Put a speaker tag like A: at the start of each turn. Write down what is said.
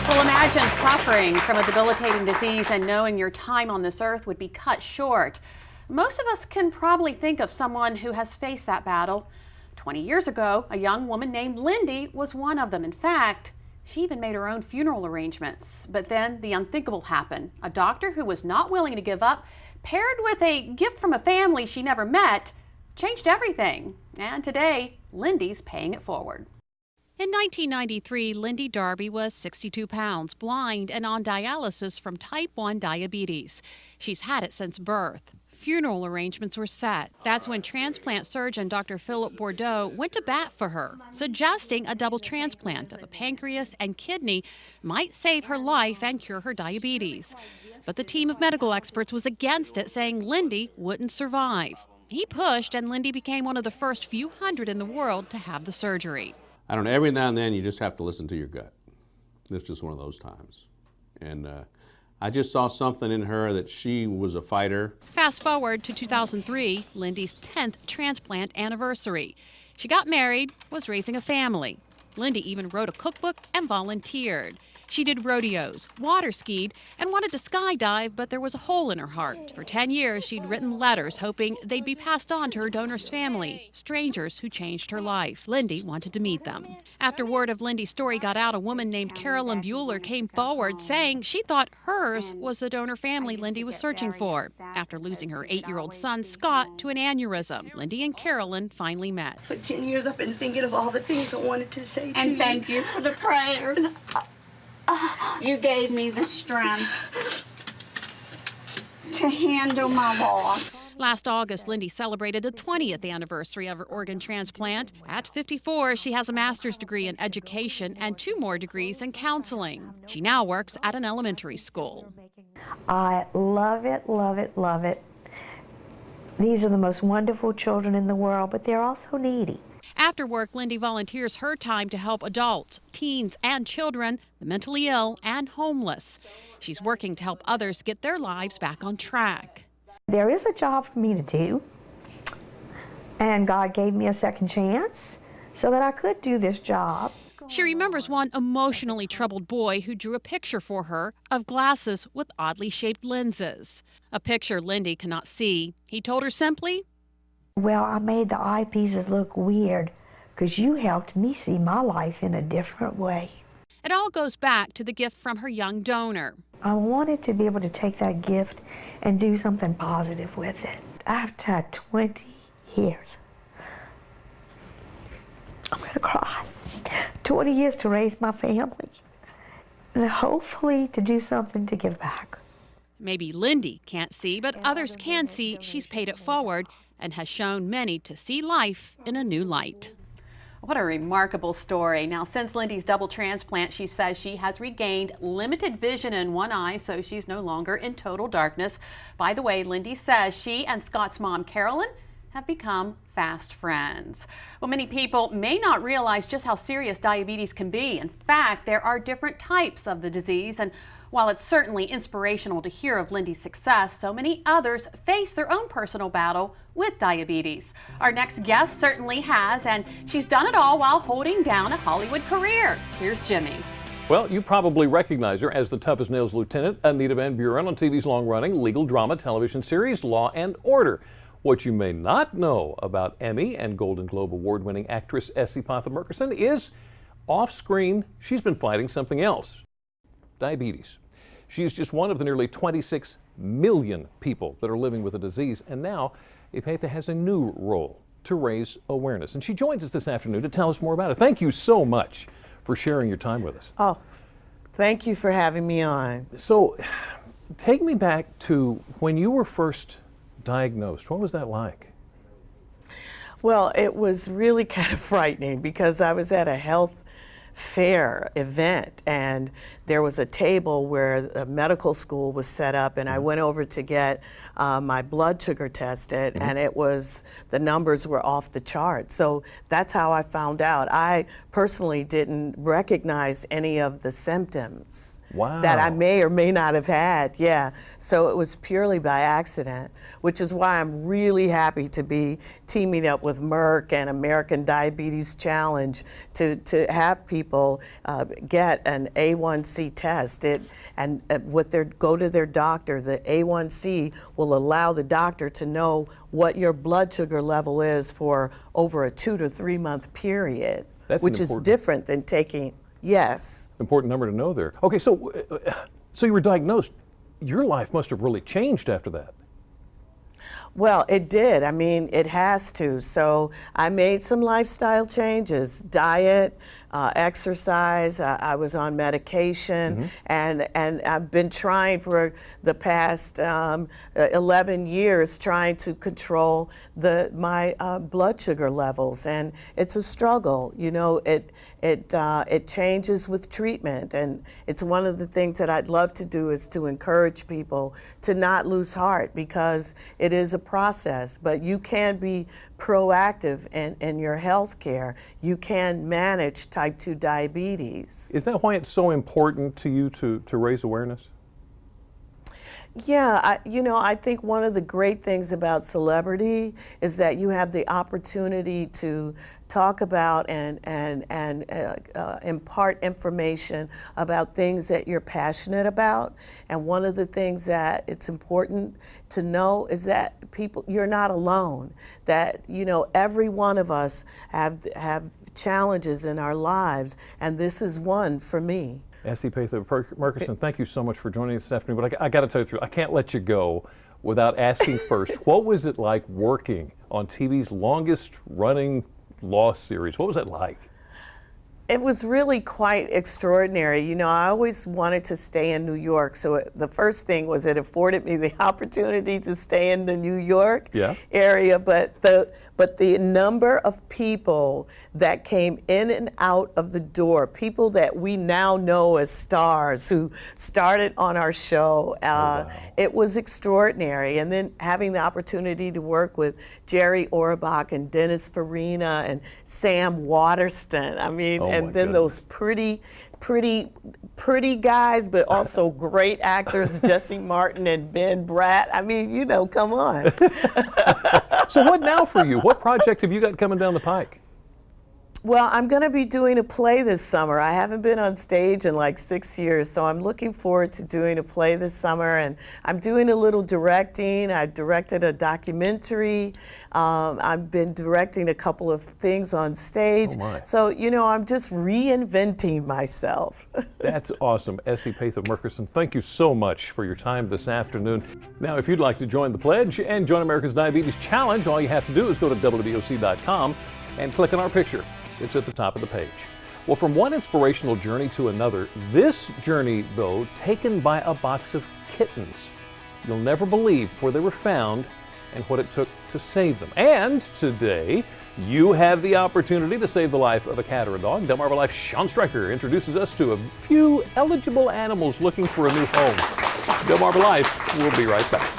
A: Well, imagine suffering from a debilitating disease and knowing your time on this earth would be cut short. Most of us can probably think of someone who has faced that battle. 20 years ago, a young woman named Lindy was one of them. In fact, she even made her own funeral arrangements. But then the unthinkable happened. A doctor who was not willing to give up, paired with a gift from a family she never met, changed everything. And today, Lindy's paying it forward. In 1993, Lindy Darby was 62 pounds, blind, and on dialysis from type 1 diabetes. She's had it since birth. Funeral arrangements were set. That's when transplant surgeon Dr. Philip Bordeaux went to bat for her, suggesting a double transplant of a pancreas and kidney might save her life and cure her diabetes. But the team of medical experts was against it, saying Lindy wouldn't survive. He pushed, and Lindy became one of the first few hundred in the world to have the surgery.
B: I don't know, every now and then you just have to listen to your gut. It's just one of those times. And I just saw something in her that she was a fighter.
A: Fast forward to 2003, Lindy's 10th transplant anniversary. She got married, was raising a family. Lindy even wrote a cookbook and volunteered. She did rodeos, water skied, and wanted to skydive, but there was a hole in her heart. For 10 years, she'd written letters hoping they'd be passed on to her donor's family, strangers who changed her life. Lindy wanted to meet them. After word of Lindy's story got out, a woman named Carolyn Bueller came forward saying she thought hers was the donor family Lindy was searching for. After losing her 8-year-old son, Scott, to an aneurysm, Lindy and Carolyn finally met.
C: For 10 years, I've been thinking of all the things I wanted to say to you.
D: And thank you for the prayers. You gave me the strength to handle my loss.
A: Last August, Lindy celebrated the 20th anniversary of her organ transplant. At 54, she has a master's degree in education and 2 more degrees in counseling. She now works at an elementary school.
E: I love it, love it, love it. These are the most wonderful children in the world, but they're also needy.
A: After work, Lindy volunteers her time to help adults, teens, and children, the mentally ill and homeless. She's working to help others get their lives back on track.
E: There is a job for me to do, and God gave me a second chance so that I could do this job.
A: She remembers one emotionally troubled boy who drew a picture for her of glasses with oddly shaped lenses. A picture Lindy cannot see. He told her simply,
E: "Well, I made the eyepieces look weird because you helped me see my life in a different way."
A: It all goes back to the gift from her young donor.
E: I wanted to be able to take that gift and do something positive with it. I've had 20 years. I'm gonna cry. 20 years to raise my family and hopefully to do something to give back.
A: Maybe Lindy can't see, but others can see she's paid it forward and has shown many to see life in a new light. What a remarkable story. Now, since Lindy's double transplant, she says she has regained limited vision in one eye, so she's no longer in total darkness. By the way, Lindy says she and Scott's mom, Carolyn, have become fast friends. Well, many people may not realize just how serious diabetes can be. In fact, there are different types of the disease, and while it's certainly inspirational to hear of Lindy's success, so many others face their own personal battle with diabetes. Our next guest certainly has, and she's done it all while holding down a Hollywood career. Here's Jimmy.
F: Well, you probably recognize her as the Tough as Nails Lieutenant, Anita Van Buren, on TV's long-running legal drama television series Law and Order. What you may not know about Emmy and Golden Globe award-winning actress Epatha Merkerson is off-screen, she's been fighting something else: diabetes. She's just one of the nearly 26 million people that are living with the disease, and now Epatha has a new role to raise awareness. And she joins us this afternoon to tell us more about it. Thank you so much for sharing your time with us.
G: Oh, thank you for having me on.
F: So, take me back to when you were first diagnosed. What was that like?
G: Well, it was really kind of frightening because I was at a health fair event and there was a table where a medical school was set up, and I went over to get my blood sugar tested, and the numbers were off the chart. So that's how I found out. I personally didn't recognize any of the symptoms. that I may or may not have had. Yeah, so it was purely by accident, which is why I'm really happy to be teaming up with Merck and American Diabetes Challenge to have people get an A1C test. And go to their doctor. The A1C will allow the doctor to know what your blood sugar level is for over a 2 to 3 month period, which is different than taking. Yes.
F: Important number to know there. Okay, so you were diagnosed. Your life must have really changed after that.
G: Well, it did. I mean, it has to. So I made some lifestyle changes, diet, exercise. I was on medication, and I've been trying for the past 11 years trying to control my blood sugar levels, and it's a struggle. You know, it changes with treatment, and it's one of the things that I'd love to do is to encourage people to not lose heart, because it is a process, but you can be proactive in your health care. You can manage type 2 diabetes.
F: Is that why it's so important to you to raise awareness?
G: Yeah, I think one of the great things about celebrity is that you have the opportunity to talk about and impart information about things that you're passionate about. And one of the things that it's important to know is that you're not alone. That every one of us have challenges in our lives, and this is one for me.
F: Epatha Merkerson, thank you so much for joining us this afternoon. But I got to tell you the truth, I can't let you go without asking first, what was it like working on TV's longest running law series? What was it like?
G: It was really quite extraordinary. I always wanted to stay in New York, so the first thing was it afforded me the opportunity to stay in the New York area, but the number of people that came in and out of the door, people that we now know as stars who started on our show, it was extraordinary. And then having the opportunity to work with Jerry Orbach and Dennis Farina and Sam Waterston, and then those pretty guys, but also great actors, Jesse Martin and Ben Bratt. Come on.
F: So what now for you? What project have you got coming down the pike?
G: Well, I'm going to be doing a play this summer. I haven't been on stage in like 6 years, so I'm looking forward to doing a play this summer. And I'm doing a little directing. I directed a documentary. I've been directing a couple of things on stage. So, I'm just reinventing myself.
F: That's awesome. Epatha Merkerson, thank you so much for your time this afternoon. Now, if you'd like to join the pledge and join America's Diabetes Challenge, all you have to do is go to WBOC.com and click on our picture. It's at the top of the page. Well, from one inspirational journey to another, this journey, though, taken by a box of kittens. You'll never believe where they were found and what it took to save them. And today, you have the opportunity to save the life of a cat or a dog. Delmarva Life's Sean Stryker introduces us to a few eligible animals looking for a new home. Delmarva Life will be right back.